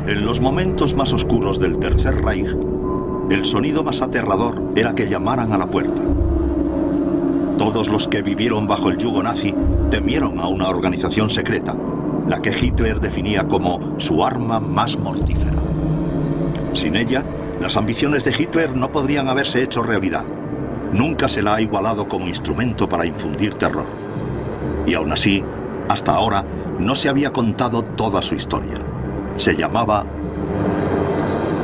En los momentos más oscuros del Tercer Reich, el sonido más aterrador era que llamaran a la puerta. Todos los que vivieron bajo el yugo nazi temieron a una organización secreta, la que Hitler definía como su arma más mortífera. Sin ella, las ambiciones de Hitler no podrían haberse hecho realidad. Nunca se la ha igualado como instrumento para infundir terror. Y aún así, hasta ahora, no se había contado toda su historia. Se llamaba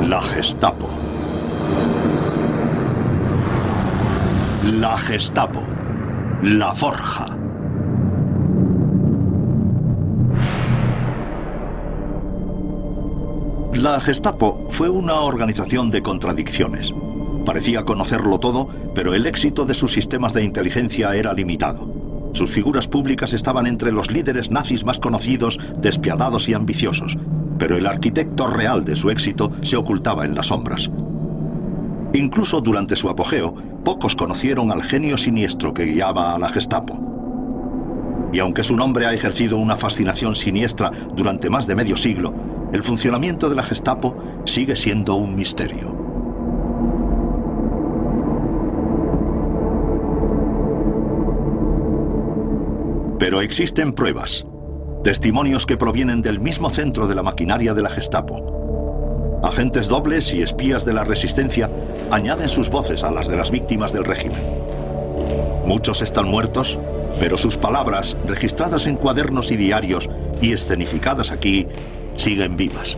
la Gestapo. La Gestapo. La Forja. La Gestapo fue una organización de contradicciones. Parecía conocerlo todo, pero el éxito de sus sistemas de inteligencia era limitado. Sus figuras públicas estaban entre los líderes nazis más conocidos, despiadados y ambiciosos, pero el arquitecto real de su éxito se ocultaba en las sombras. Incluso durante su apogeo, pocos conocieron al genio siniestro que guiaba a la Gestapo. Y aunque su nombre ha ejercido una fascinación siniestra durante más de medio siglo, el funcionamiento de la Gestapo sigue siendo un misterio. Pero existen pruebas, testimonios que provienen del mismo centro de la maquinaria de la Gestapo. Agentes dobles y espías de la resistencia añaden sus voces a las de las víctimas del régimen. Muchos están muertos, pero sus palabras, registradas en cuadernos y diarios y escenificadas aquí, siguen vivas.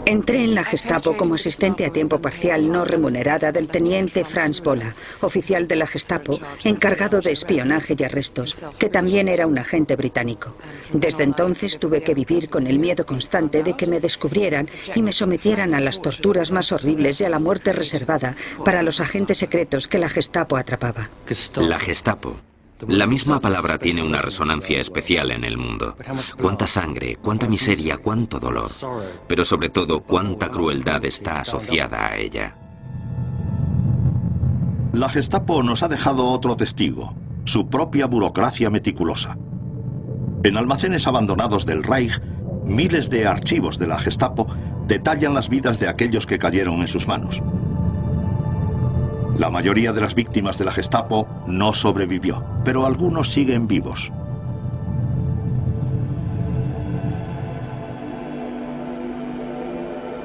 Entré en la Gestapo como asistente a tiempo parcial no remunerada del teniente Franz Bola, oficial de la Gestapo, encargado de espionaje y arrestos, que también era un agente británico. Desde entonces tuve que vivir con el miedo constante de que me descubrieran y me sometieran a las torturas más horribles y a la muerte reservada para los agentes secretos que la Gestapo atrapaba. La Gestapo. La misma palabra tiene una resonancia especial en el mundo. Cuánta sangre, cuánta miseria, cuánto dolor. Pero sobre todo, cuánta crueldad está asociada a ella. La Gestapo nos ha dejado otro testigo, su propia burocracia meticulosa. En almacenes abandonados del Reich, miles de archivos de la Gestapo detallan las vidas de aquellos que cayeron en sus manos. La mayoría de las víctimas de la Gestapo no sobrevivió, pero algunos siguen vivos.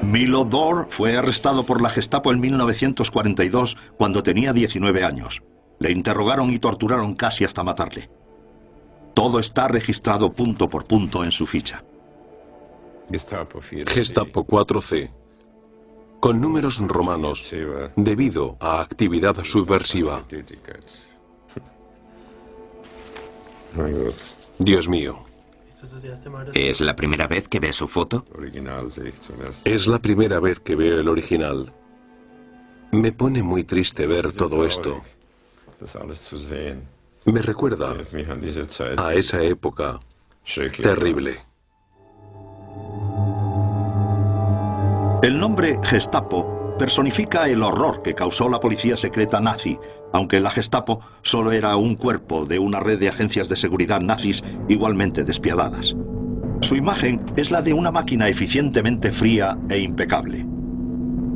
Milo Dor fue arrestado por la Gestapo en 1942 cuando tenía 19 años. Le interrogaron y torturaron casi hasta matarle. Todo está registrado punto por punto en su ficha. Gestapo 4C. Con números romanos, debido a actividad subversiva. Dios mío. ¿Es la primera vez que ve su foto? Es la primera vez que veo el original. Me pone muy triste ver todo esto. Me recuerda a esa época terrible. El nombre Gestapo personifica el horror que causó la policía secreta nazi, aunque la Gestapo solo era un cuerpo de una red de agencias de seguridad nazis igualmente despiadadas. Su imagen es la de una máquina eficientemente fría e impecable.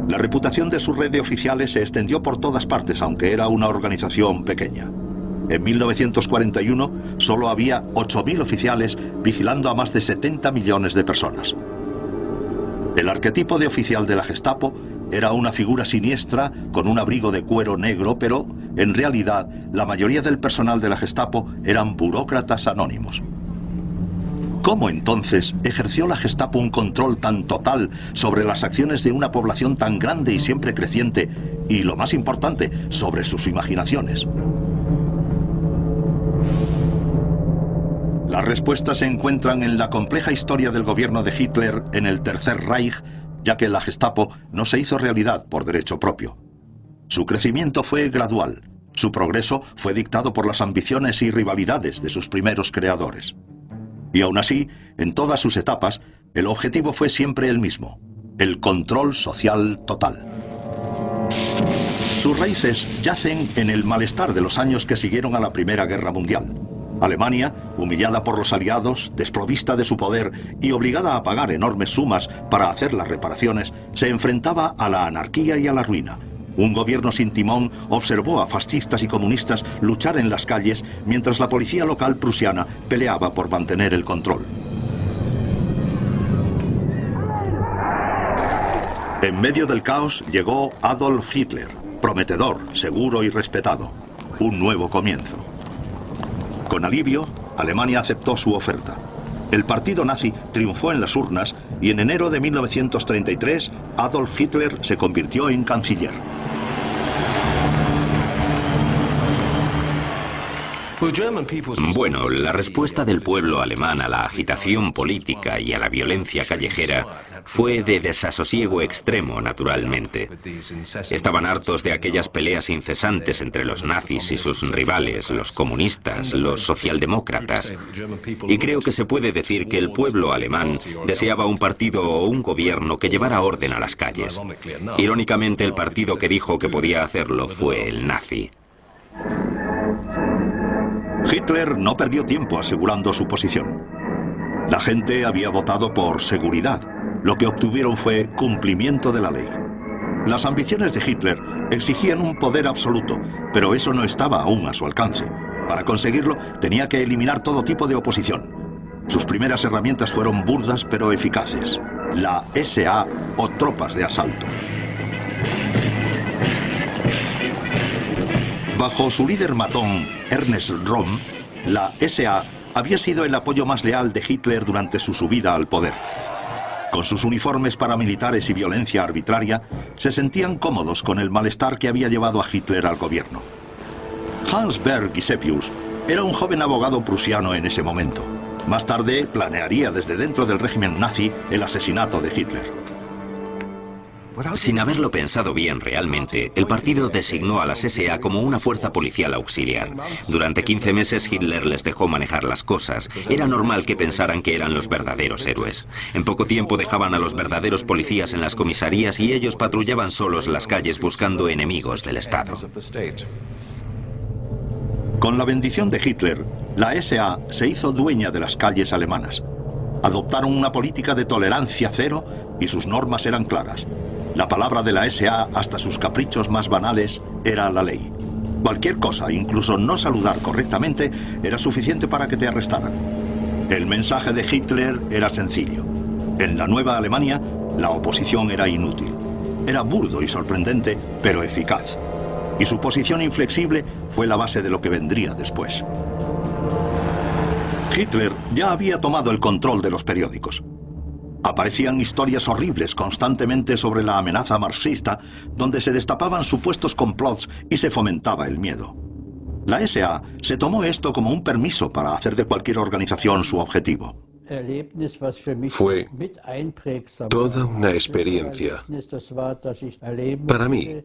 La reputación de su red de oficiales se extendió por todas partes, aunque era una organización pequeña. En 1941 solo había 8.000 oficiales vigilando a más de 70 millones de personas. El arquetipo de oficial de la Gestapo era una figura siniestra con un abrigo de cuero negro, pero en realidad la mayoría del personal de la Gestapo eran burócratas anónimos. ¿Cómo entonces ejerció la Gestapo un control tan total sobre las acciones de una población tan grande y siempre creciente y, lo más importante, sobre sus imaginaciones? Las respuestas se encuentran en la compleja historia del gobierno de Hitler en el Tercer Reich, ya que la Gestapo no se hizo realidad por derecho propio. Su crecimiento fue gradual, su progreso fue dictado por las ambiciones y rivalidades de sus primeros creadores. Y aún así, en todas sus etapas, el objetivo fue siempre el mismo, el control social total. Sus raíces yacen en el malestar de los años que siguieron a la Primera Guerra Mundial. Alemania, humillada por los aliados, desprovista de su poder y obligada a pagar enormes sumas para hacer las reparaciones, se enfrentaba a la anarquía y a la ruina. Un gobierno sin timón observó a fascistas y comunistas luchar en las calles mientras la policía local prusiana peleaba por mantener el control. En medio del caos llegó Adolf Hitler, prometedor, seguro y respetado. Un nuevo comienzo. Con alivio, Alemania aceptó su oferta. El partido nazi triunfó en las urnas y en enero de 1933 Adolf Hitler se convirtió en canciller. Bueno, la respuesta del pueblo alemán a la agitación política y a la violencia callejera fue de desasosiego extremo, naturalmente. Estaban hartos de aquellas peleas incesantes entre los nazis y sus rivales, los comunistas, los socialdemócratas. Y creo que se puede decir que el pueblo alemán deseaba un partido o un gobierno que llevara orden a las calles. Irónicamente, el partido que dijo que podía hacerlo fue el nazi. Hitler no perdió tiempo asegurando su posición. La gente había votado por seguridad. Lo que obtuvieron fue cumplimiento de la ley. Las ambiciones de Hitler exigían un poder absoluto, pero eso no estaba aún a su alcance. Para conseguirlo, tenía que eliminar todo tipo de oposición. Sus primeras herramientas fueron burdas pero eficaces. La SA o tropas de asalto. Bajo su líder matón, Ernst Röhm, la SA había sido el apoyo más leal de Hitler durante su subida al poder. Con sus uniformes paramilitares y violencia arbitraria, se sentían cómodos con el malestar que había llevado a Hitler al gobierno. Hans Berg Gisepius era un joven abogado prusiano en ese momento. Más tarde planearía desde dentro del régimen nazi el asesinato de Hitler. Sin haberlo pensado bien realmente, el partido designó a las SA como una fuerza policial auxiliar. Durante 15 meses Hitler les dejó manejar las cosas. Era normal que pensaran que eran los verdaderos héroes. En poco tiempo dejaban a los verdaderos policías en las comisarías y ellos patrullaban solos las calles buscando enemigos del Estado. Con la bendición de Hitler, la SA se hizo dueña de las calles alemanas. Adoptaron una política de tolerancia cero y sus normas eran claras. La palabra de la SA, hasta sus caprichos más banales, era la ley. Cualquier cosa, incluso no saludar correctamente, era suficiente para que te arrestaran. El mensaje de Hitler era sencillo. En la nueva Alemania, la oposición era inútil. Era burdo y sorprendente, pero eficaz. Y su posición inflexible fue la base de lo que vendría después. Hitler ya había tomado el control de los periódicos. Aparecían historias horribles constantemente sobre la amenaza marxista, donde se destapaban supuestos complots y se fomentaba el miedo. La SA se tomó esto como un permiso para hacer de cualquier organización su objetivo. Fue toda una experiencia. Para mí,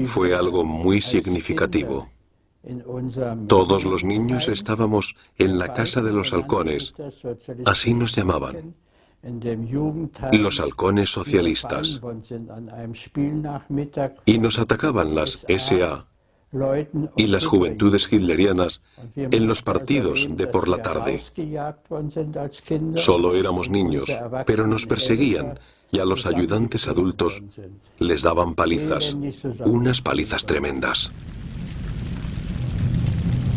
fue algo muy significativo. Todos los niños estábamos en la Casa de los Halcones, así nos llamaban. Los halcones socialistas. Y nos atacaban las SA y las juventudes hitlerianas en los partidos de por la tarde. Solo éramos niños, pero nos perseguían y a los ayudantes adultos les daban palizas, unas palizas tremendas.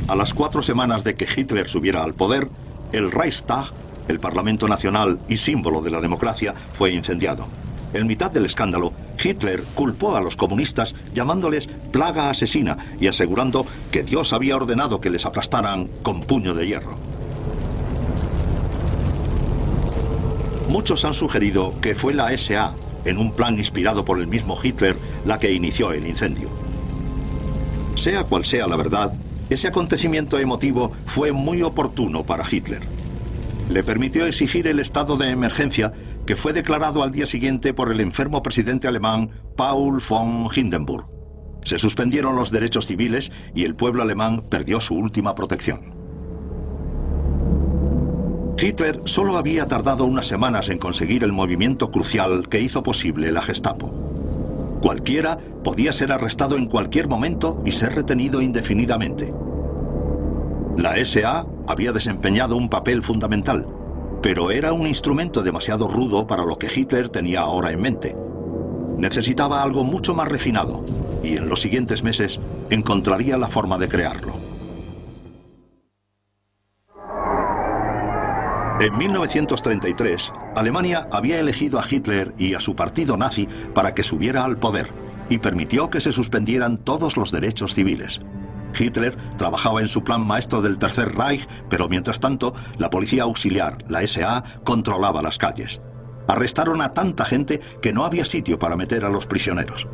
A las 4 semanas de que Hitler subiera al poder, el Reichstag, el Parlamento Nacional y símbolo de la democracia, fue incendiado. En mitad del escándalo, Hitler culpó a los comunistas llamándoles plaga asesina y asegurando que Dios había ordenado que les aplastaran con puño de hierro. Muchos han sugerido que fue la SA, en un plan inspirado por el mismo Hitler, la que inició el incendio. Sea cual sea la verdad, ese acontecimiento emotivo fue muy oportuno para Hitler. Le permitió exigir el estado de emergencia que fue declarado al día siguiente por el enfermo presidente alemán Paul von Hindenburg. Se suspendieron los derechos civiles y el pueblo alemán perdió su última protección. Hitler solo había tardado unas semanas en conseguir el movimiento crucial que hizo posible la Gestapo. Cualquiera podía ser arrestado en cualquier momento y ser retenido indefinidamente. La SA había desempeñado un papel fundamental, pero era un instrumento demasiado rudo para lo que Hitler tenía ahora en mente. Necesitaba algo mucho más refinado, y en los siguientes meses encontraría la forma de crearlo. En 1933, Alemania había elegido a Hitler y a su partido nazi para que subiera al poder, y permitió que se suspendieran todos los derechos civiles. Hitler trabajaba en su plan maestro del Tercer Reich, pero mientras tanto, la policía auxiliar, la SA, controlaba las calles. Arrestaron a tanta gente que no había sitio para meter a los prisioneros.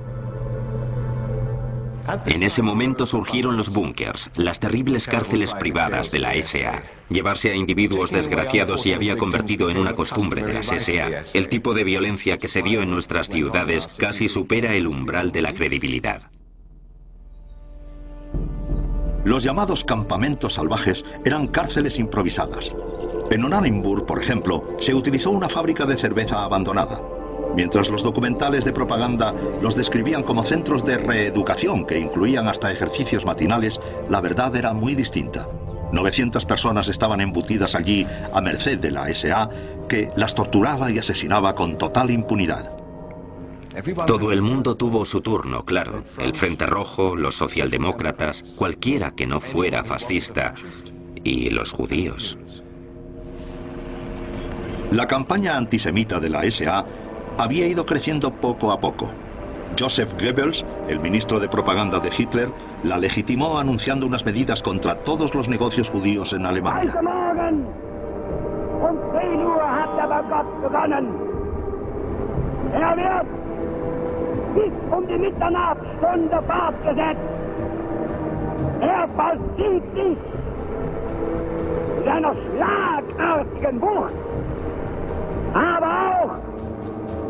En ese momento surgieron los búnkers, las terribles cárceles privadas de la SA. Llevarse a individuos desgraciados se había convertido en una costumbre de las SA. El tipo de violencia que se vio en nuestras ciudades casi supera el umbral de la credibilidad. Los llamados campamentos salvajes eran cárceles improvisadas. En Oranienburg, por ejemplo, se utilizó una fábrica de cerveza abandonada. Mientras los documentales de propaganda los describían como centros de reeducación que incluían hasta ejercicios matinales, la verdad era muy distinta. 900 personas estaban embutidas allí a merced de la SA, que las torturaba y asesinaba con total impunidad. Todo el mundo tuvo su turno, claro. El Frente Rojo, los socialdemócratas, cualquiera que no fuera fascista, y los judíos. La campaña antisemita de la SA había ido creciendo poco a poco. Joseph Goebbels, el ministro de propaganda de Hitler, la legitimó anunciando unas medidas contra todos los negocios judíos en Alemania.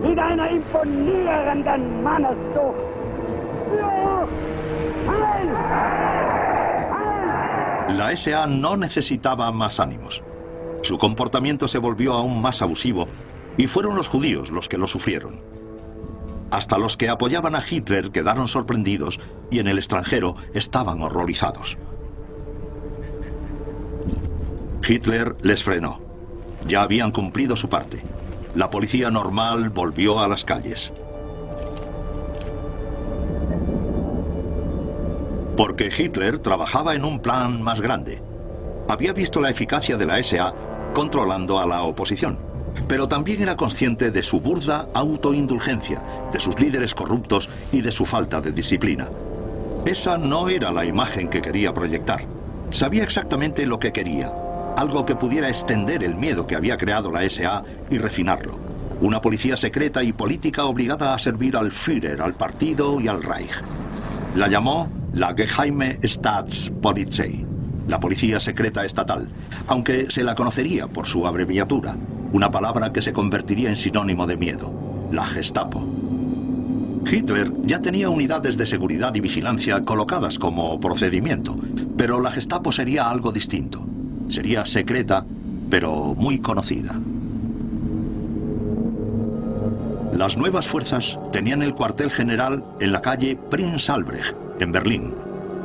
Mit einer imponierenden Manneszucht. La SA no necesitaba más ánimos. Su comportamiento se volvió aún más abusivo y fueron los judíos los que lo sufrieron. Hasta los que apoyaban a Hitler quedaron sorprendidos y en el extranjero estaban horrorizados. Hitler les frenó. Ya habían cumplido su parte. La policía normal volvió a las calles. Porque Hitler trabajaba en un plan más grande. Había visto la eficacia de la SA controlando a la oposición, pero también era consciente de su burda autoindulgencia, de sus líderes corruptos y de su falta de disciplina. Esa no era la imagen que quería proyectar. Sabía exactamente lo que quería. Algo que pudiera extender el miedo que había creado la SA y refinarlo. Una policía secreta y política obligada a servir al Führer, al partido y al Reich. La llamó la Geheime Staatspolizei, la policía secreta estatal, aunque se la conocería por su abreviatura, una palabra que se convertiría en sinónimo de miedo, la Gestapo. Hitler ya tenía unidades de seguridad y vigilancia colocadas como procedimiento, pero la Gestapo sería algo distinto. Sería secreta, pero muy conocida. Las nuevas fuerzas tenían el cuartel general en la calle Prinz Albrecht, en Berlín.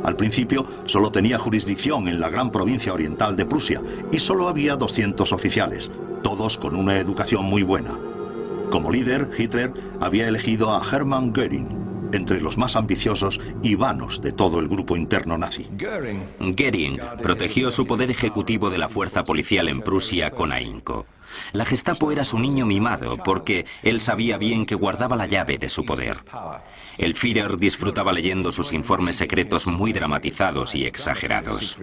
Al principio solo tenía jurisdicción en la gran provincia oriental de Prusia y solo había 200 oficiales, todos con una educación muy buena. Como líder, Hitler había elegido a Hermann Göring, entre los más ambiciosos y vanos de todo el grupo interno nazi. Göring protegió su poder ejecutivo de la fuerza policial en Prusia con ahínco. La Gestapo era su niño mimado porque él sabía bien que guardaba la llave de su poder. El Führer disfrutaba leyendo sus informes secretos muy dramatizados y exagerados.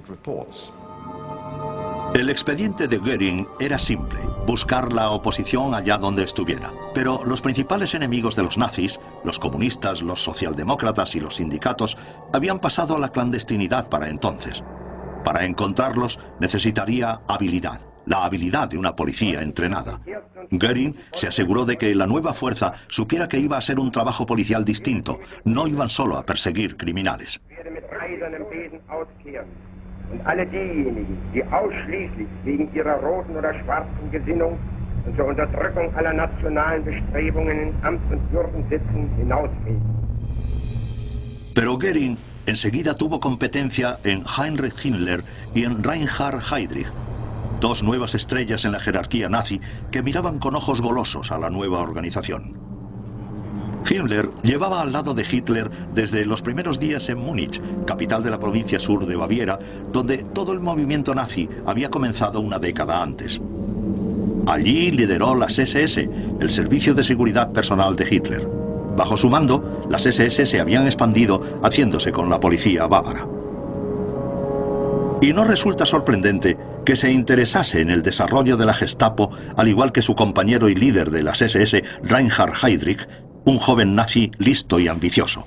El expediente de Göring era simple, buscar la oposición allá donde estuviera. Pero los principales enemigos de los nazis, los comunistas, los socialdemócratas y los sindicatos, habían pasado a la clandestinidad para entonces. Para encontrarlos necesitaría habilidad, la habilidad de una policía entrenada. Göring se aseguró de que la nueva fuerza supiera que iba a ser un trabajo policial distinto, no iban solo a perseguir criminales. Und alle diejenigen, die ausschließlich wegen ihrer roten oder schwarzen Gesinnung und zur Unterdrückung aller nationalen Bestrebungen in Amt und Würden sitzen, hinausfegen. Pero Göring enseguida tuvo competencia en Heinrich Himmler y en Reinhard Heydrich, dos nuevas estrellas en la jerarquía nazi que miraban con ojos golosos a la nueva organización. Himmler llevaba al lado de Hitler desde los primeros días en Múnich, capital de la provincia sur de Baviera, donde todo el movimiento nazi había comenzado una década antes. Allí lideró las SS, el servicio de seguridad personal de Hitler. Bajo su mando, las SS se habían expandido haciéndose con la policía bávara. Y no resulta sorprendente que se interesase en el desarrollo de la Gestapo, al igual que su compañero y líder de las SS, Reinhard Heydrich, un joven nazi listo y ambicioso.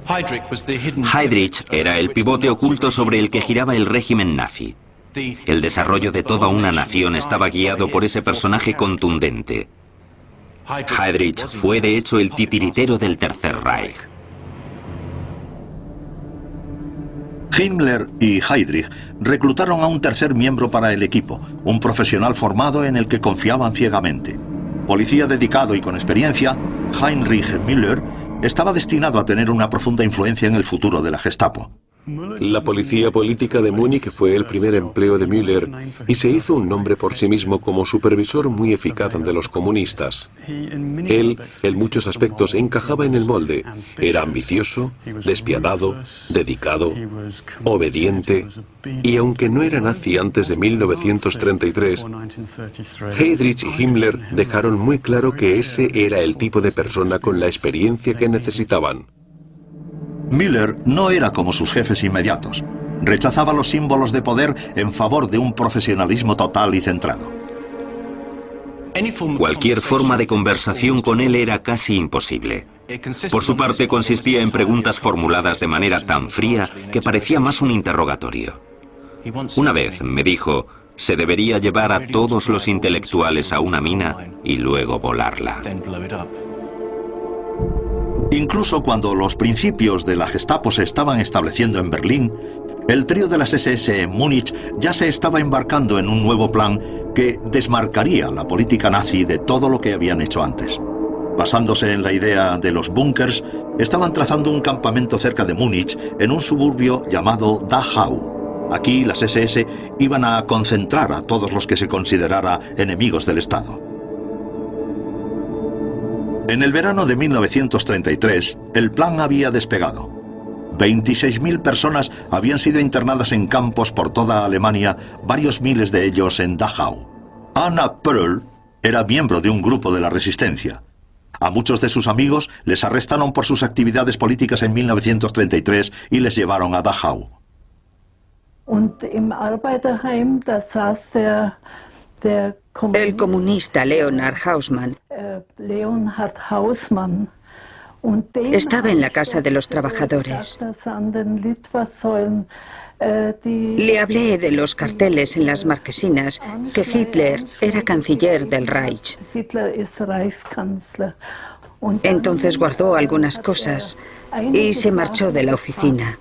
Heydrich era el pivote oculto sobre el que giraba el régimen nazi. El desarrollo de toda una nación estaba guiado por ese personaje contundente. Heydrich fue de hecho el titiritero del Tercer Reich. Himmler y Heydrich reclutaron a un tercer miembro para el equipo, un profesional formado en el que confiaban ciegamente. Policía dedicado y con experiencia, Heinrich Müller estaba destinado a tener una profunda influencia en el futuro de la Gestapo. La policía política de Múnich fue el primer empleo de Müller y se hizo un nombre por sí mismo como supervisor muy eficaz de los comunistas. Él, en muchos aspectos, encajaba en el molde. Era ambicioso, despiadado, dedicado, obediente, y aunque no era nazi antes de 1933, Heydrich y Himmler dejaron muy claro que ese era el tipo de persona con la experiencia que necesitaban. Müller no era como sus jefes inmediatos. Rechazaba los símbolos de poder en favor de un profesionalismo total y centrado. Cualquier forma de conversación con él era casi imposible. Por su parte, consistía en preguntas formuladas de manera tan fría que parecía más un interrogatorio. Una vez me dijo, se debería llevar a todos los intelectuales a una mina y luego volarla. Incluso cuando los principios de la Gestapo se estaban estableciendo en Berlín, el trío de las SS en Múnich ya se estaba embarcando en un nuevo plan que desmarcaría la política nazi de todo lo que habían hecho antes. Basándose en la idea de los búnkers, estaban trazando un campamento cerca de Múnich en un suburbio llamado Dachau. Aquí las SS iban a concentrar a todos los que se considerara enemigos del Estado. En el verano de 1933, el plan había despegado. 26.000 personas habían sido internadas en campos por toda Alemania, varios miles de ellos en Dachau. Anna Pröll era miembro de un grupo de la resistencia. A muchos de sus amigos les arrestaron por sus actividades políticas en 1933 y les llevaron a Dachau. El comunista Leonhard Hausmann estaba en la Casa de los Trabajadores. Le hablé de los carteles en las marquesinas, que Hitler era canciller del Reich. Entonces guardó algunas cosas y se marchó de la oficina.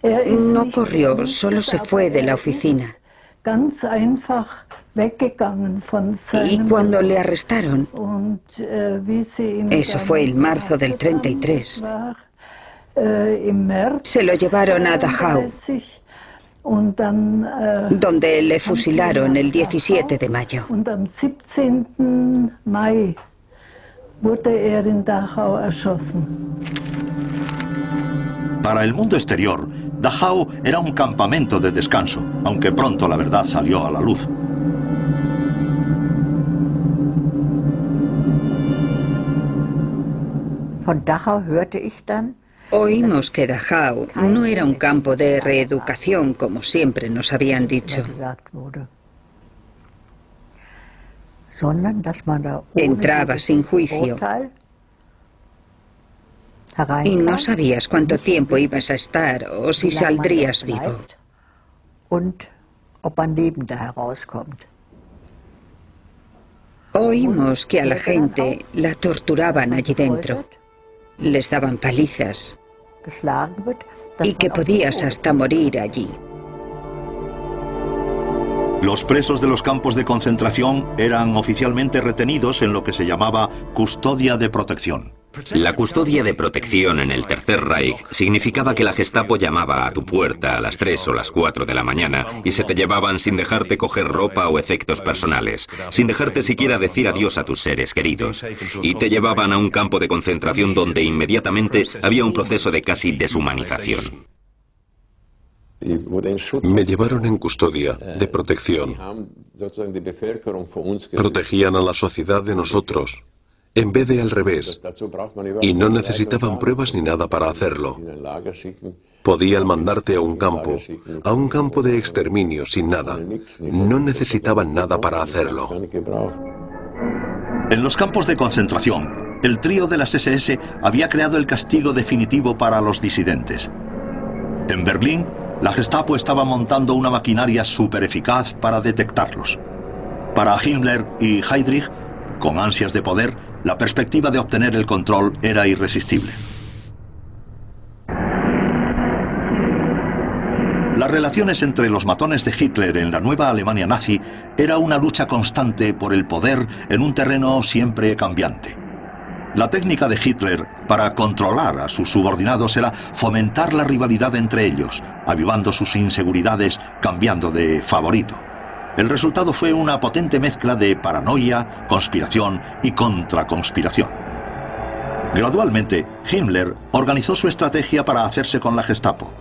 No corrió, solo se fue de la oficina. Y cuando le arrestaron, eso fue en marzo del 33, se lo llevaron a Dachau, donde le fusilaron el 17 de mayo. Para el mundo exterior, Dachau era un campamento de descanso, aunque pronto la verdad salió a la luz. Oímos que Dachau no era un campo de reeducación como siempre nos habían dicho. Entraba sin juicio y no sabías cuánto tiempo ibas a estar o si saldrías vivo. Oímos que a la gente la torturaban allí dentro. Les daban palizas y que podías hasta morir allí. Los presos de los campos de concentración eran oficialmente retenidos en lo que se llamaba custodia de protección. La custodia de protección en el Tercer Reich significaba que la Gestapo llamaba a tu puerta a las 3 o las 4 de la mañana y se te llevaban sin dejarte coger ropa o efectos personales, sin dejarte siquiera decir adiós a tus seres queridos. Y te llevaban a un campo de concentración donde inmediatamente había un proceso de casi deshumanización. Me llevaron en custodia de protección. Protegían a la sociedad de nosotros, en vez de al revés, y no necesitaban pruebas ni nada para hacerlo. Podían mandarte a un campo de exterminio sin nada. No necesitaban nada para hacerlo. En los campos de concentración, el trío de las SS había creado el castigo definitivo para los disidentes. En Berlín, la Gestapo estaba montando una maquinaria súper eficaz para detectarlos. Para Himmler y Heydrich, con ansias de poder, la perspectiva de obtener el control era irresistible. Las relaciones entre los matones de Hitler en la nueva Alemania nazi era una lucha constante por el poder en un terreno siempre cambiante. La técnica de Hitler para controlar a sus subordinados era fomentar la rivalidad entre ellos, avivando sus inseguridades, cambiando de favorito. El resultado fue una potente mezcla de paranoia, conspiración y contraconspiración. Gradualmente, Himmler organizó su estrategia para hacerse con la Gestapo.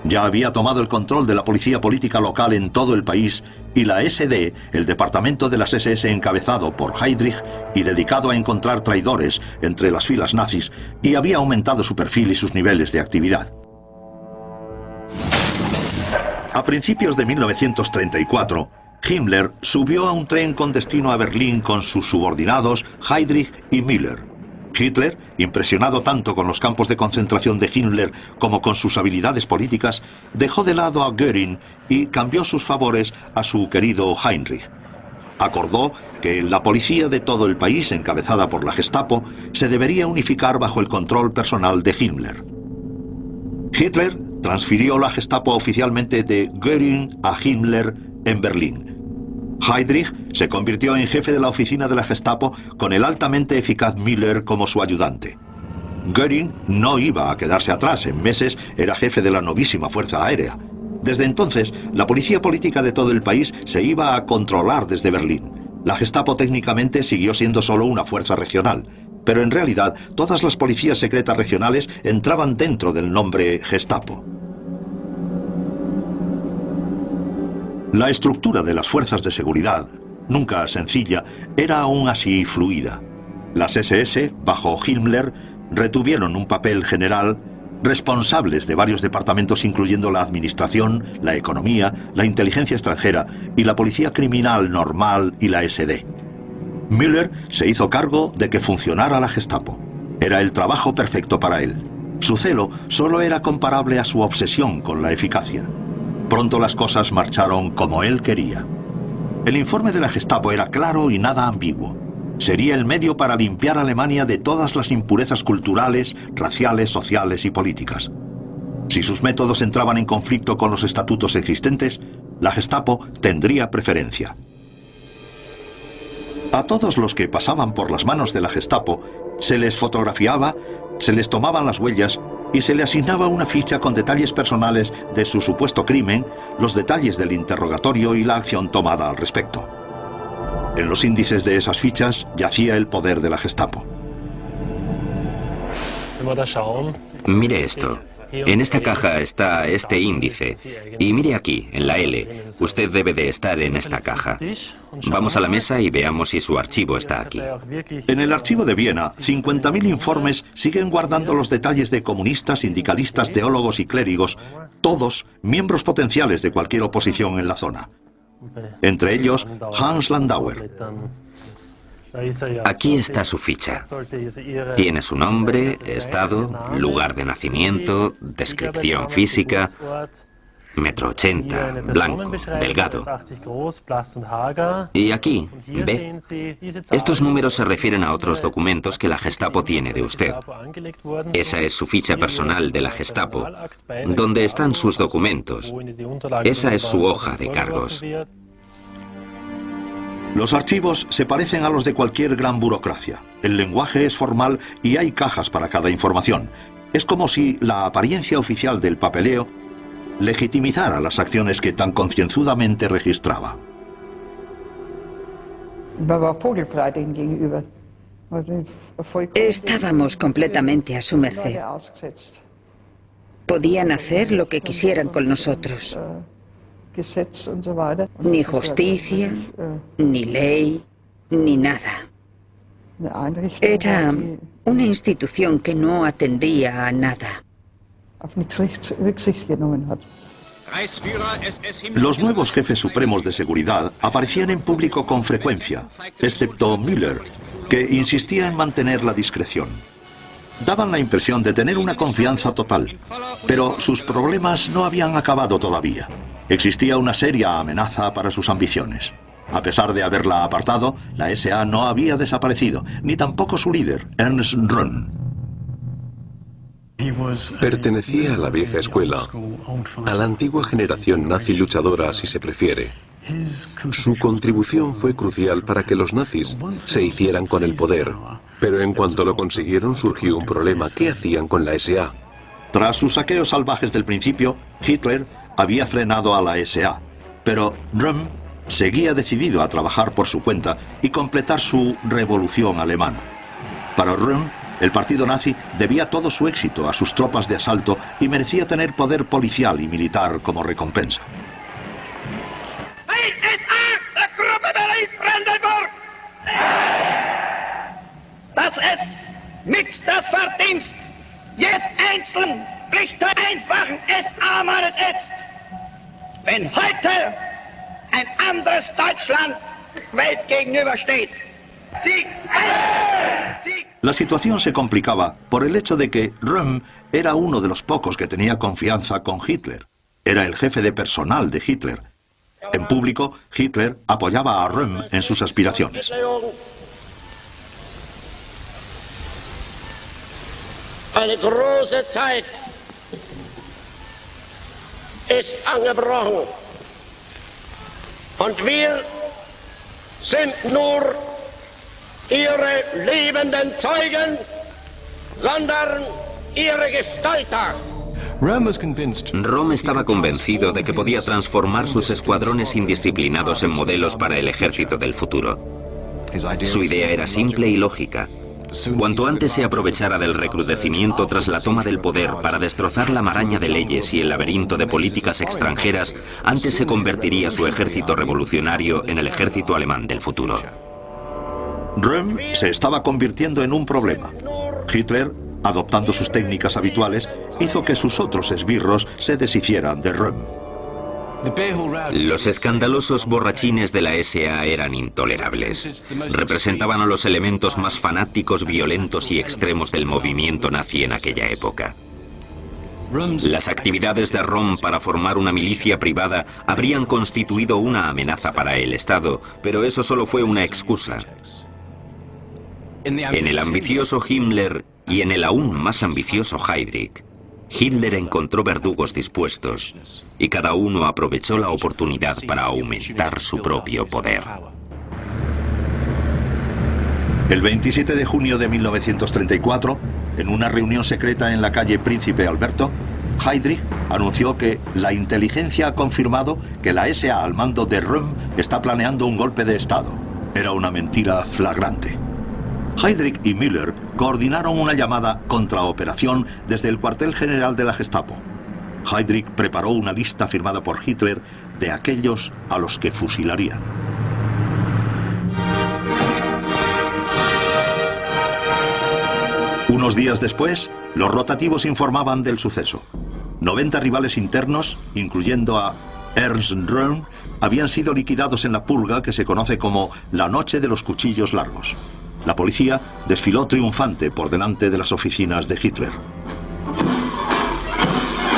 Ya había tomado el control de la policía política local en todo el país y la SD, el departamento de las SS encabezado por Heydrich y dedicado a encontrar traidores entre las filas nazis, y había aumentado su perfil y sus niveles de actividad. A principios de 1934, Himmler subió a un tren con destino a Berlín con sus subordinados Heydrich y Müller. Hitler, impresionado tanto con los campos de concentración de Himmler como con sus habilidades políticas, dejó de lado a Göring y cambió sus favores a su querido Heinrich. Acordó que la policía de todo el país, encabezada por la Gestapo, se debería unificar bajo el control personal de Himmler. Hitler transfirió la Gestapo oficialmente de Göring a Himmler en Berlín. Heydrich se convirtió en jefe de la oficina de la Gestapo con el altamente eficaz Müller como su ayudante. Göring no iba a quedarse atrás, en meses era jefe de la novísima Fuerza Aérea. Desde entonces, la policía política de todo el país se iba a controlar desde Berlín. La Gestapo técnicamente siguió siendo solo una fuerza regional, pero en realidad todas las policías secretas regionales entraban dentro del nombre Gestapo. La estructura de las fuerzas de seguridad, nunca sencilla, era aún así fluida. Las SS, bajo Himmler, retuvieron un papel general, responsables de varios departamentos incluyendo la administración, la economía, la inteligencia extranjera y la policía criminal normal y la SD. Müller se hizo cargo de que funcionara la Gestapo. Era el trabajo perfecto para él. Su celo solo era comparable a su obsesión con la eficacia. Pronto las cosas marcharon como él quería. El informe de la Gestapo era claro y nada ambiguo. Sería el medio para limpiar a Alemania de todas las impurezas culturales, raciales, sociales y políticas. Si sus métodos entraban en conflicto con los estatutos existentes, la Gestapo tendría preferencia. A todos los que pasaban por las manos de la Gestapo se les fotografiaba, se les tomaban las huellas y se le asignaba una ficha con detalles personales de su supuesto crimen, los detalles del interrogatorio y la acción tomada al respecto. En los índices de esas fichas yacía el poder de la Gestapo. Mire esto. En esta caja está este índice. Y mire aquí, en la L. Usted debe de estar en esta caja. Vamos a la mesa y veamos si su archivo está aquí. En el archivo de Viena, 50.000 informes siguen guardando los detalles de comunistas, sindicalistas, teólogos y clérigos, todos miembros potenciales de cualquier oposición en la zona. Entre ellos, Hans Landauer. Aquí está su ficha. Tiene su nombre, estado, lugar de nacimiento, descripción física, 1,80 m, blanco, delgado. Y aquí, ve, estos números se refieren a otros documentos que la Gestapo tiene de usted. Esa es su ficha personal de la Gestapo, donde están sus documentos. Esa es su hoja de cargos. Los archivos se parecen a los de cualquier gran burocracia. El lenguaje es formal y hay cajas para cada información. Es como si la apariencia oficial del papeleo legitimizara las acciones que tan concienzudamente registraba. Estábamos completamente a su merced. Podían hacer lo que quisieran con nosotros. Ni justicia, ni ley, ni nada. Era una institución que no atendía a nada. Los nuevos jefes supremos de seguridad aparecían en público con frecuencia, excepto Müller, que insistía en mantener la discreción. Daban la impresión de tener una confianza total, pero sus problemas no habían acabado todavía. Existía una seria amenaza para sus ambiciones. A pesar de haberla apartado, la SA no había desaparecido, ni tampoco su líder, Ernst Röhm. Pertenecía a la vieja escuela, a la antigua generación nazi luchadora, si se prefiere. Su contribución fue crucial para que los nazis se hicieran con el poder, pero en cuanto lo consiguieron surgió un problema. ¿Qué hacían con la SA? Tras sus saqueos salvajes del principio, Hitler había frenado a la SA, pero Röhm seguía decidido a trabajar por su cuenta y completar su revolución alemana. Para Röhm, el partido nazi debía todo su éxito a sus tropas de asalto y merecía tener poder policial y militar como recompensa. Das es nicht das Verdienst jetzt einzeln Pflicht der einfachen SA-Mannes ist, wenn heute ein anderes Deutschland Welt gegenübersteht. Sieg! Sieg! La situación se complicaba por el hecho de que Röhm era uno de los pocos que tenía confianza con Hitler. Era el jefe de personal de Hitler. En público, Hitler apoyaba a Röhm en sus aspiraciones. Eine große Zeit ist angebrochen und wir sind nur ihre lebenden Zeugen, sondern ihre Gestalter. Röhm estaba convencido de que podía transformar sus escuadrones indisciplinados en modelos para el ejército del futuro. Su idea era simple y lógica. Cuanto antes se aprovechara del recrudecimiento tras la toma del poder para destrozar la maraña de leyes y el laberinto de políticas extranjeras, antes se convertiría su ejército revolucionario en el ejército alemán del futuro. Röhm se estaba convirtiendo en un problema. Hitler, adoptando sus técnicas habituales, hizo que sus otros esbirros se deshicieran de Röhm. Los escandalosos borrachines de la SA eran intolerables. Representaban a los elementos más fanáticos, violentos y extremos del movimiento nazi en aquella época. Las actividades de Röhm para formar una milicia privada habrían constituido una amenaza para el Estado, pero eso solo fue una excusa. En el ambicioso Himmler y en el aún más ambicioso Heydrich, Hitler encontró verdugos dispuestos y cada uno aprovechó la oportunidad para aumentar su propio poder. El 27 de junio de 1934, en una reunión secreta en la calle Príncipe Alberto, Heydrich anunció que la inteligencia ha confirmado que la SA al mando de Röhm está planeando un golpe de Estado. Era una mentira flagrante. Heydrich y Müller coordinaron una llamada contraoperación desde el cuartel general de la Gestapo. Heydrich preparó una lista firmada por Hitler de aquellos a los que fusilarían. Unos días después, los rotativos informaban del suceso. 90 rivales internos, incluyendo a Ernst Röhm, habían sido liquidados en la purga que se conoce como la Noche de los Cuchillos Largos. La policía desfiló triunfante por delante de las oficinas de Hitler.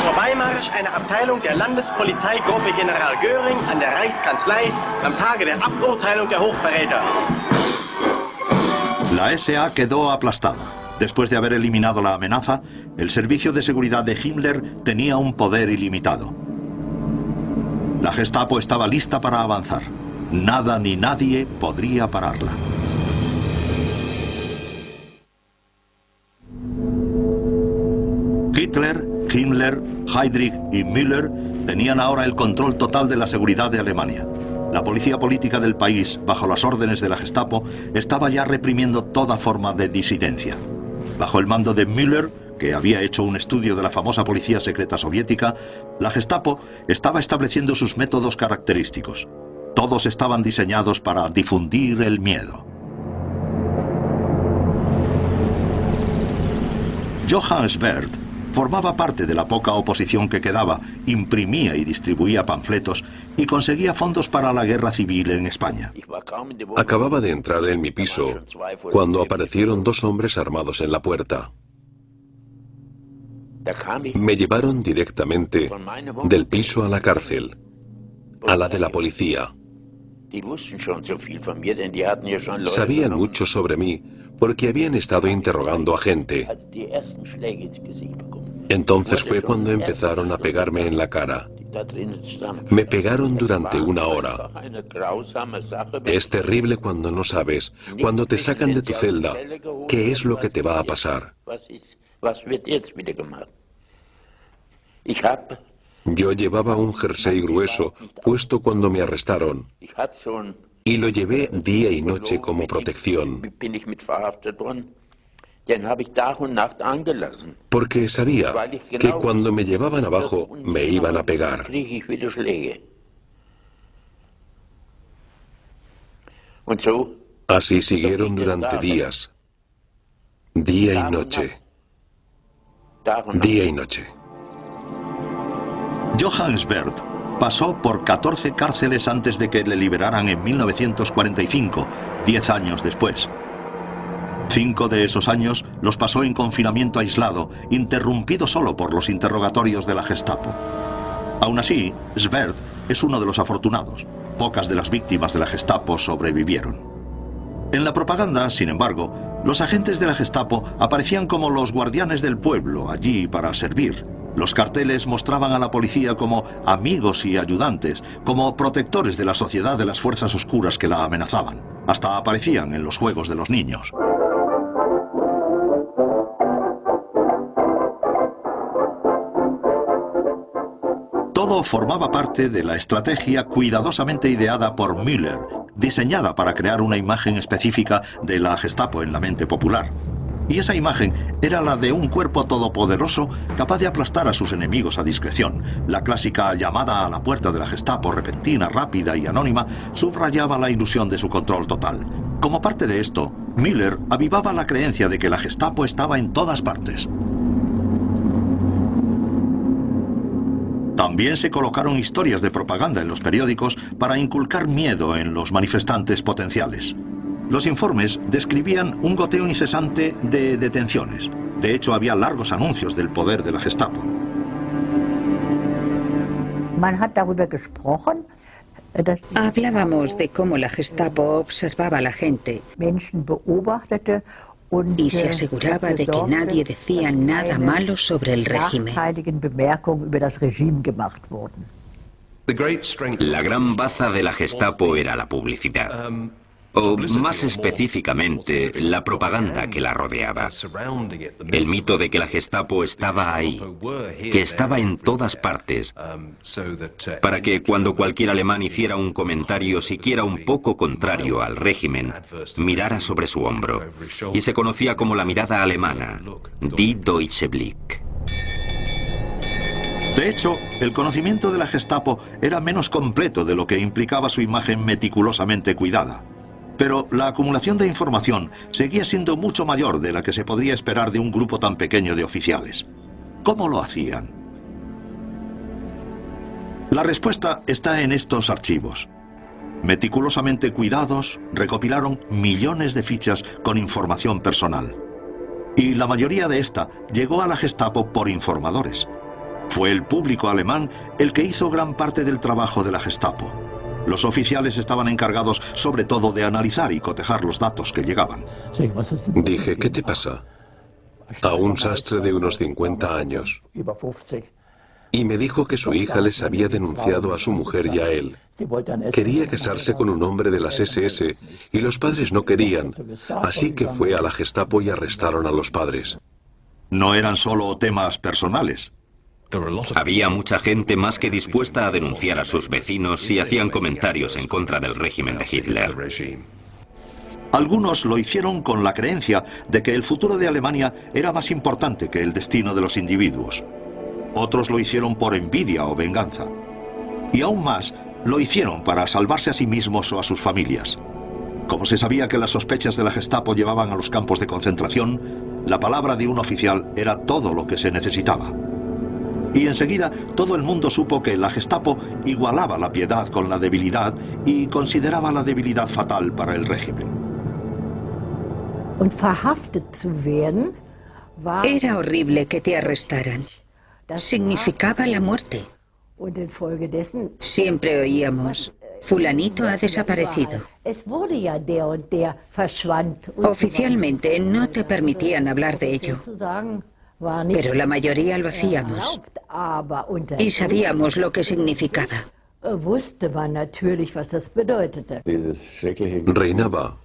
Vorbeimärsch einer Abteilung der Landespolizeigruppe General Göring an der Reichskanzlei am Tage der Aburteilung der Hochverräter. La SA quedó aplastada. Después de haber eliminado la amenaza, el servicio de seguridad de Himmler tenía un poder ilimitado. La Gestapo estaba lista para avanzar. Nada ni nadie podría pararla. Hitler, Himmler, Heydrich y Müller tenían ahora el control total de la seguridad de Alemania. La policía política del país, bajo las órdenes de la Gestapo, estaba ya reprimiendo toda forma de disidencia. Bajo el mando de Müller, que había hecho un estudio de la famosa policía secreta soviética, la Gestapo estaba estableciendo sus métodos característicos. Todos estaban diseñados para difundir el miedo. Johann Swerth formaba parte de la poca oposición que quedaba, imprimía y distribuía panfletos y conseguía fondos para la guerra civil en España. Acababa de entrar en mi piso cuando aparecieron dos hombres armados en la puerta. Me llevaron directamente del piso a la cárcel, a la de la policía. Sabían mucho sobre mí porque habían estado interrogando a gente. Entonces fue cuando empezaron a pegarme en la cara. Me pegaron durante 1 hora. Es terrible cuando no sabes, cuando te sacan de tu celda, qué es lo que te va a pasar. Yo llevaba un jersey grueso puesto cuando me arrestaron y lo llevé día y noche como protección. Porque sabía que cuando me llevaban abajo me iban a pegar. Así siguieron durante días, día y noche, día y noche. Johann Swerth pasó por 14 cárceles antes de que le liberaran en 1945, 10 años después. 5 de esos años los pasó en confinamiento aislado, interrumpido solo por los interrogatorios de la Gestapo. Aún así, Swerth es uno de los afortunados. Pocas de las víctimas de la Gestapo sobrevivieron. En la propaganda, sin embargo, los agentes de la Gestapo aparecían como los guardianes del pueblo, allí para servir. Los carteles mostraban a la policía como amigos y ayudantes, como protectores de la sociedad de las fuerzas oscuras que la amenazaban. Hasta aparecían en los juegos de los niños. Todo formaba parte de la estrategia cuidadosamente ideada por Müller, diseñada para crear una imagen específica de la Gestapo en la mente popular. Y esa imagen era la de un cuerpo todopoderoso capaz de aplastar a sus enemigos a discreción. La clásica llamada a la puerta de la Gestapo, repentina, rápida y anónima, subrayaba la ilusión de su control total. Como parte de esto, Müller avivaba la creencia de que la Gestapo estaba en todas partes. También se colocaron historias de propaganda en los periódicos para inculcar miedo en los manifestantes potenciales. Los informes describían un goteo incesante de detenciones. De hecho, había largos anuncios del poder de la Gestapo. Hablábamos de cómo la Gestapo observaba a la gente y se aseguraba de que nadie decía nada malo sobre el régimen. La gran baza de la Gestapo era la publicidad. O más específicamente, la propaganda que la rodeaba. El mito de que la Gestapo estaba ahí, que estaba en todas partes, para que cuando cualquier alemán hiciera un comentario siquiera un poco contrario al régimen, mirara sobre su hombro. Y se conocía como la mirada alemana, Die Deutsche Blick. De hecho, el conocimiento de la Gestapo era menos completo de lo que implicaba su imagen meticulosamente cuidada. Pero la acumulación de información seguía siendo mucho mayor de la que se podría esperar de un grupo tan pequeño de oficiales. ¿Cómo lo hacían? La respuesta está en estos archivos. Meticulosamente cuidados, recopilaron millones de fichas con información personal. Y la mayoría de esta llegó a la Gestapo por informadores. Fue el público alemán el que hizo gran parte del trabajo de la Gestapo. Los oficiales estaban encargados sobre todo de analizar y cotejar los datos que llegaban. Dije, ¿qué te pasa? A un sastre de unos 50 años. Y me dijo que su hija les había denunciado a su mujer y a él, Quería casarse con un hombre de las SS y los padres no querían, así que fue a la Gestapo y arrestaron a los padres. No eran solo temas personales. Había mucha gente más que dispuesta a denunciar a sus vecinos si hacían comentarios en contra del régimen de Hitler. Algunos lo hicieron con la creencia de que el futuro de Alemania era más importante que el destino de los individuos. Otros lo hicieron por envidia o venganza. Y aún más, lo hicieron para salvarse a sí mismos o a sus familias. Como se sabía que las sospechas de la Gestapo llevaban a los campos de concentración, la palabra de un oficial era todo lo que se necesitaba. Y enseguida todo el mundo supo que la Gestapo igualaba la piedad con la debilidad y consideraba la debilidad fatal para el régimen. Era horrible que te arrestaran. Significaba la muerte. Siempre oíamos, fulanito ha desaparecido. Oficialmente no te permitían hablar de ello, pero la mayoría lo hacíamos y sabíamos lo que significaba. Reinaba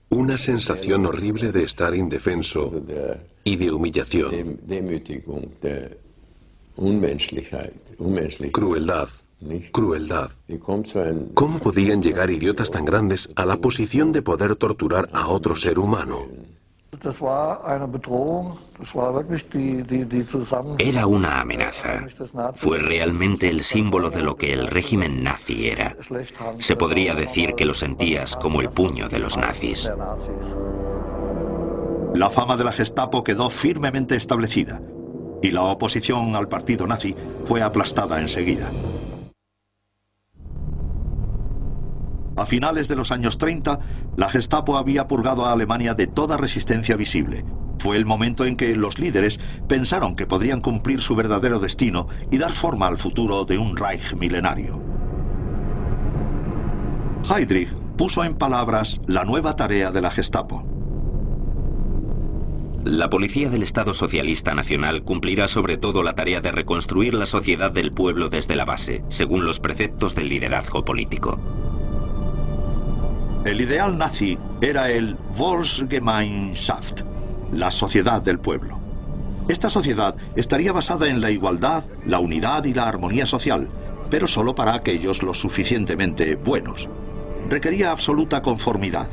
una sensación horrible de estar indefenso y de humillación. Crueldad, crueldad. ¿Cómo podían llegar idiotas tan grandes a la posición de poder torturar a otro ser humano? Era una amenaza. Fue realmente el símbolo de lo que el régimen nazi era. Se podría decir que lo sentías como el puño de los nazis. La fama de la Gestapo quedó firmemente establecida y la oposición al partido nazi fue aplastada enseguida. A finales de los años 30, la Gestapo había purgado a Alemania de toda resistencia visible. Fue el momento en que los líderes pensaron que podrían cumplir su verdadero destino y dar forma al futuro de un Reich milenario. Heydrich puso en palabras la nueva tarea de la Gestapo. La policía del Estado Socialista Nacional cumplirá sobre todo la tarea de reconstruir la sociedad del pueblo desde la base, según los preceptos del liderazgo político. El ideal nazi era el Volksgemeinschaft, la sociedad del pueblo. Esta sociedad estaría basada en la igualdad, la unidad y la armonía social, pero solo para aquellos lo suficientemente buenos. Requería absoluta conformidad.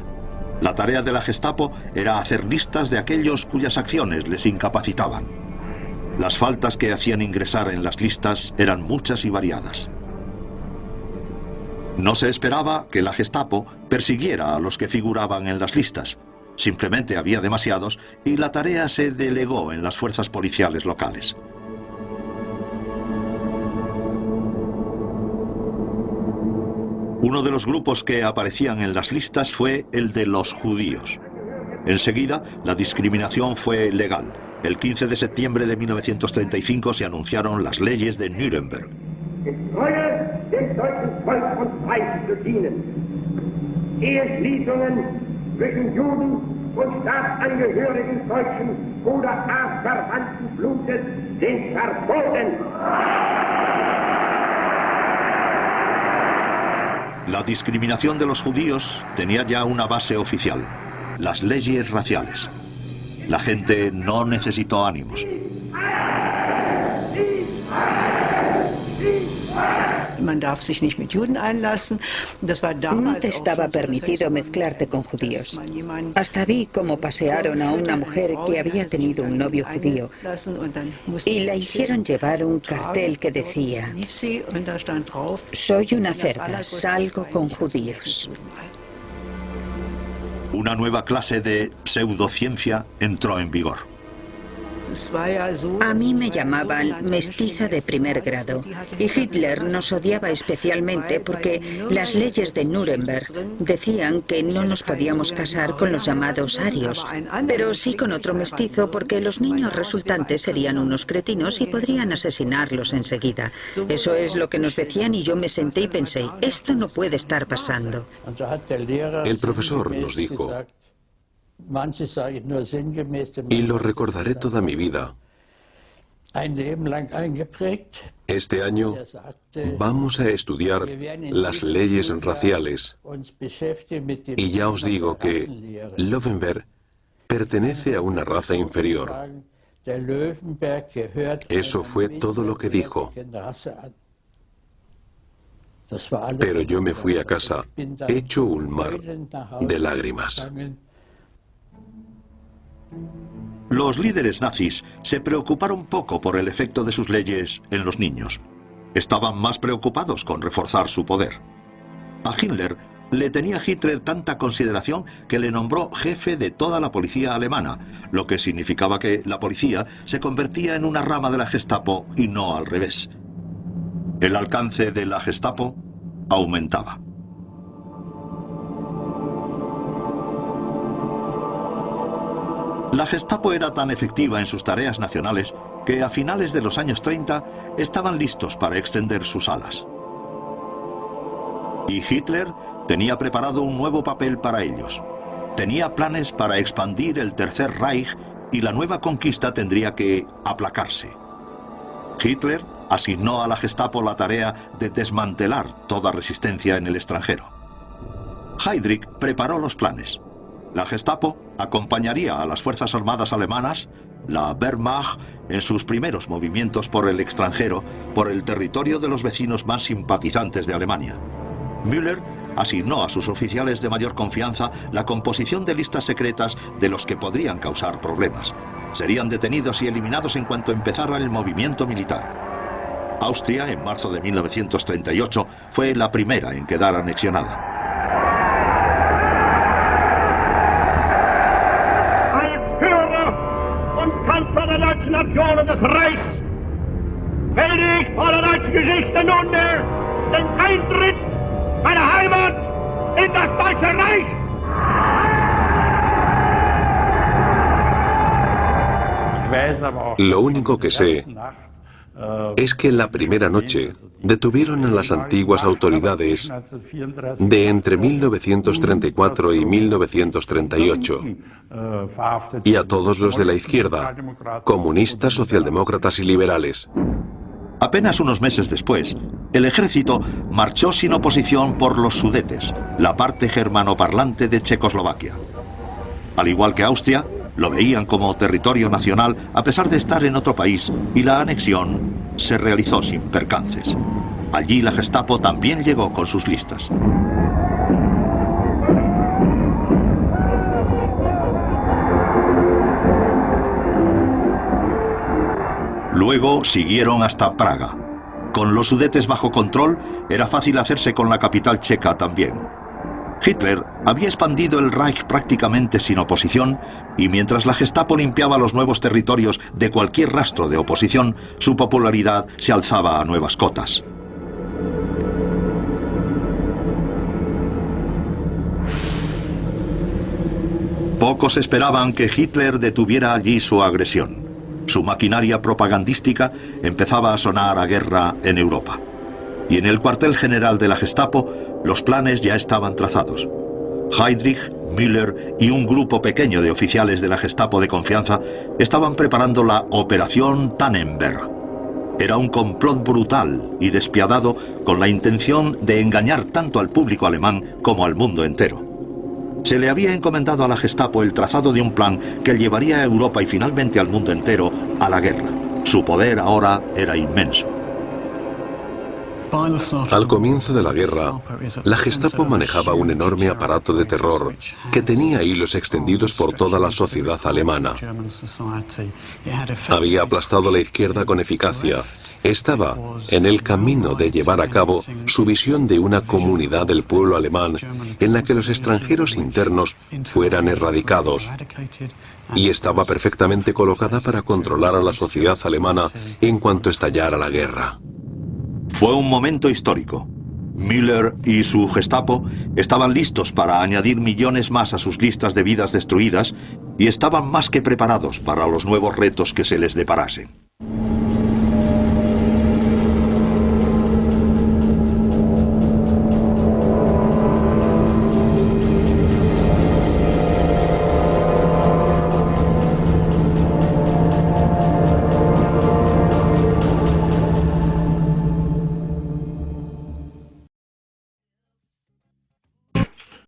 La tarea de la Gestapo era hacer listas de aquellos cuyas acciones les incapacitaban. Las faltas que hacían ingresar en las listas eran muchas y variadas. No se esperaba que la Gestapo persiguiera a los que figuraban en las listas. Simplemente había demasiados y la tarea se delegó en las fuerzas policiales locales. Uno de los grupos que aparecían en las listas fue el de los judíos. Enseguida, la discriminación fue legal. El 15 de septiembre de 1935 se anunciaron las leyes de Nuremberg. Dem deutschen Volk und Reich zu dienen. Eheschließungen zwischen Juden und Staatsangehörigen deutschen oder artverwandten Blutes sind verboten. La discriminación de los judíos tenía ya una base oficial: las leyes raciales. La gente no necesitó ánimos. No te estaba permitido mezclarte con judíos. Hasta vi cómo pasearon a una mujer que había tenido un novio judío y la hicieron llevar un cartel que decía: soy una cerda, salgo con judíos. Una nueva clase de pseudociencia entró en vigor. A mí me llamaban mestiza de primer grado y Hitler nos odiaba especialmente porque las leyes de Nuremberg decían que no nos podíamos casar con los llamados arios, pero sí con otro mestizo porque los niños resultantes serían unos cretinos y podrían asesinarlos enseguida. Eso es lo que nos decían y yo me senté y pensé, esto no puede estar pasando. El profesor nos dijo, y lo recordaré toda mi vida, Este año vamos a estudiar las leyes raciales. Y ya os digo que Löwenberg pertenece a una raza inferior. Eso fue todo lo que dijo. Pero yo me fui a casa hecho un mar de lágrimas. Los líderes nazis se preocuparon poco por el efecto de sus leyes en los niños. Estaban más preocupados con reforzar su poder. A Himmler le tenía Hitler tanta consideración que le nombró jefe de toda la policía alemana, lo que significaba que la policía se convertía en una rama de la Gestapo y no al revés. El alcance de la Gestapo aumentaba. La Gestapo era tan efectiva en sus tareas nacionales que a finales de los años 30 estaban listos para extender sus alas. Y Hitler tenía preparado un nuevo papel para ellos. Tenía planes para expandir el Tercer Reich y la nueva conquista tendría que aplacarse. Hitler asignó a la Gestapo la tarea de desmantelar toda resistencia en el extranjero. Heydrich preparó los planes. La Gestapo acompañaría a las Fuerzas Armadas alemanas, la Wehrmacht, en sus primeros movimientos por el extranjero, por el territorio de los vecinos más simpatizantes de Alemania. Müller asignó a sus oficiales de mayor confianza la composición de listas secretas de los que podrían causar problemas. Serían detenidos y eliminados en cuanto empezara el movimiento militar. Austria, en marzo de 1938, fue la primera en quedar anexionada. Kanzler der deutschen Nation und des Reichs melde ich vor der deutschen Geschichte nunmehr den Eintritt meiner Heimat in das Deutsche Reich. Lo único que sé es que la primera noche detuvieron a las antiguas autoridades de entre 1934 y 1938 y a todos los de la izquierda, comunistas, socialdemócratas y liberales. Apenas unos meses después, el ejército marchó sin oposición por los Sudetes, la parte germanoparlante de Checoslovaquia. Al igual que Austria, lo veían como territorio nacional a pesar de estar en otro país y la anexión se realizó sin percances. Allí la Gestapo también llegó con sus listas. Luego siguieron hasta Praga. Con los Sudetes bajo control, era fácil hacerse con la capital checa también. Hitler había expandido el Reich prácticamente sin oposición y mientras la Gestapo limpiaba los nuevos territorios de cualquier rastro de oposición, su popularidad se alzaba a nuevas cotas. Pocos esperaban que Hitler detuviera allí su agresión. Su maquinaria propagandística empezaba a sonar a guerra en Europa. Y en el cuartel general de la Gestapo, los planes ya estaban trazados. Heydrich, Müller y un grupo pequeño de oficiales de la Gestapo de confianza estaban preparando la Operación Tannenberg. Era un complot brutal y despiadado con la intención de engañar tanto al público alemán como al mundo entero. Se le había encomendado a la Gestapo el trazado de un plan que llevaría a Europa y finalmente al mundo entero a la guerra. Su poder ahora era inmenso. Al comienzo de la guerra, la Gestapo manejaba un enorme aparato de terror que tenía hilos extendidos por toda la sociedad alemana. Había aplastado a la izquierda con eficacia. Estaba en el camino de llevar a cabo su visión de una comunidad del pueblo alemán en la que los extranjeros internos fueran erradicados. Y estaba perfectamente colocada para controlar a la sociedad alemana en cuanto estallara la guerra. Fue un momento histórico. Müller y su Gestapo estaban listos para añadir millones más a sus listas de vidas destruidas y estaban más que preparados para los nuevos retos que se les deparasen.